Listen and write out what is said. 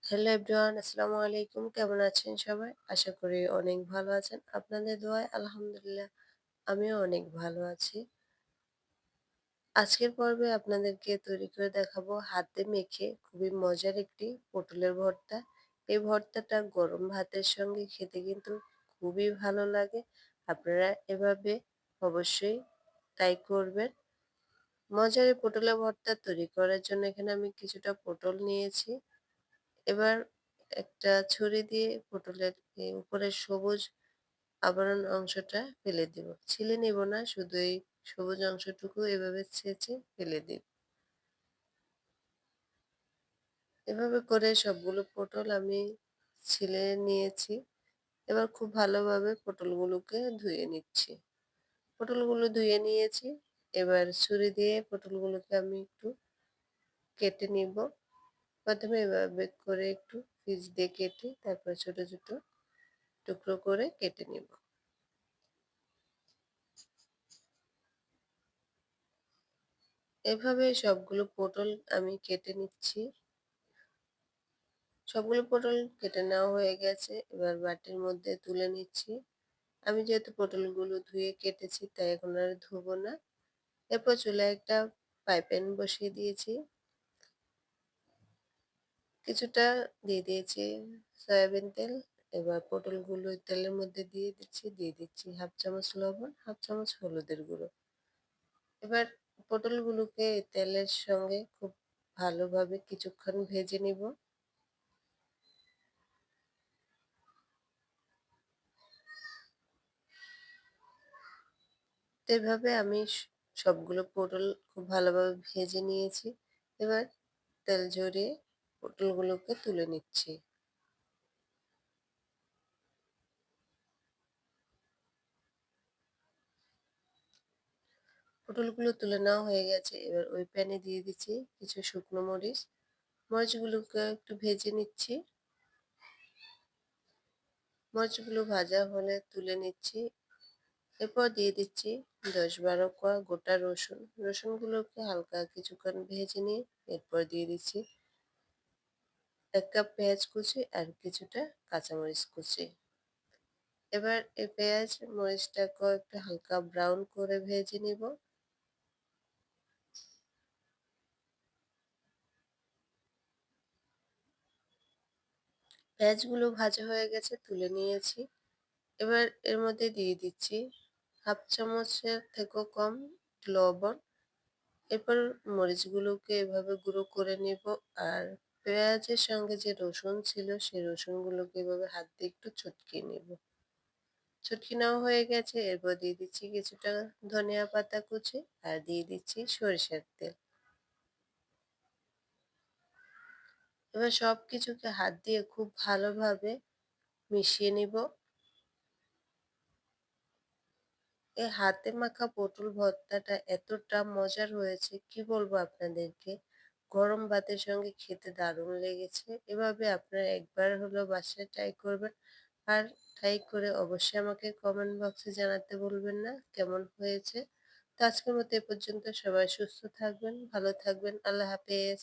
Hello everyone, আসসালামু আলাইকুম। কেমন আছেন সবাই? আশা করি অনেক ভালো আছেন। আপনাদের দোয়ায় আলহামদুলিল্লাহ আমিও অনেক ভালো আছি। আজকের পর্বে আপনাদেরকে তৈরি করে দেখাবো হাতে মেখে খুবই মজার একটি পটলের ভর্তা। এই ভর্তাটা গরম ভাতের সঙ্গে খেতে কিন্তু খুবই ভালো লাগে। আপনারা এভাবে অবশ্যই ট্রাই করবেন। মজার এই পটলের ভর্তা তৈরি করার জন্য এখানে আমি কিছুটা পটল নিয়েছি। এবার একটা ছুরি দিয়ে পটলের এই উপরের সবুজ আবরণ অংশটা ফেলে দিব। ছিলে নিব না, শুধু এই সবুজ অংশটুকু এভাবে ছেঁচে ফেলে দিব। এভাবে করে সবগুলো পটল আমি ছিলে নিয়েছি। এবার খুব ভালোভাবে পটলগুলোকে ধুয়ে নিচ্ছি। পটলগুলো ধুয়ে নিয়েছি। এবার ছুরি দিয়ে পটলগুলোকে আমি একটু কেটে নিব। প্রথমে এভাবে করে একটু পিচ দিয়ে কেটে তারপর ছোট ছোট টুকরো করে কেটে নিব। এভাবে সবগুলো পটল আমি কেটে নিচ্ছি। সবগুলো পটল কেটে নেওয়া হয়ে গেছে। এবার বাটির মধ্যে তুলে নিচ্ছি। আমি যেহেতু পটলগুলো ধুয়ে কেটেছি তাই এখন আর ধুবো না। এরপর চুলায় একটা ফ্রাই প্যান বসিয়ে দিয়েছি। কিছুটা দিয়ে দিয়েছি সয়াবিন তেল। এবার পটলগুলো ওই তেলের মধ্যে দিয়ে দিচ্ছি হাফ চামচ লবণ, হাফ চামচ হলুদের গুঁড়ো। এবার পটলগুলোকে এই তেলের সঙ্গে খুব ভালোভাবে কিছুক্ষণ ভেজে নিব। তো এভাবে আমি সবগুলো পটল খুব ভালোভাবে ভেজে নিয়েছি। এবার তেল ঝরিয়ে পটলগুলোকে তুলে নিচ্ছি। পটলগুলো তুলে নেওয়া হয়ে গেছে। এবার ওই প্যানে দিয়ে দিচ্ছি কিছু শুকনো মরিচ। মরিচগুলোকে একটু ভেজে নিচ্ছি। মরিচগুলো ভাজা হলে তুলে নিচ্ছি। এরপর দিয়ে দিচ্ছি ১০-১২ কোয়া গোটা রসুন। রসুনগুলোকে হালকা কিছুক্ষণ ভেজে নিয়ে এরপর দিয়ে দিচ্ছি ১ কাপ পেঁয়াজ কুচি আর কিছুটা কাঁচামরিচ কুচি। এবার এই পেঁয়াজ মরিচটাকেও একটু হালকা ব্রাউন করে ভেজে নিব। পেঁয়াজগুলো ভাজা হয়ে গেছে, তুলে নিয়েছি। এবার এর মধ্যে দিয়ে দিচ্ছি হাফ চামচের থেকেও কম লবণ। এরপর মরিচগুলোকে এভাবে গুঁড়ো করে নিব। আর পেঁয়াজের সঙ্গে যে রসুন ছিল সেই রসুনগুলোকে এভাবে হাত দিয়ে একটু চটকিয়ে নিব। চটকে নেওয়া হয়ে গেছে। এরপর দিয়ে দিচ্ছি কিছুটা ধনিয়া পাতা কুচি আর দিয়ে দিচ্ছি সরিষার তেল। এবার সবকিছুকে হাত দিয়ে খুব ভালোভাবে মিশিয়ে নিব। এই হাতে মাখা পটল ভর্তাটা এতটা মজার হয়েছে কি বলবো আপনাদেরকে। গরম ভাতের সঙ্গে খেতে দারুণ লেগেছে। এভাবে আপনারা একবার হলেও বাসায় ট্রাই করবেন। আর ট্রাই করে অবশ্যই আমাকে কমেন্ট বক্সে জানাতে ভুলবেন না কেমন হয়েছে। তো আজকের মতো এ পর্যন্ত। সবাই সুস্থ থাকবেন, ভালো থাকবেন। আল্লাহ হাফেজ।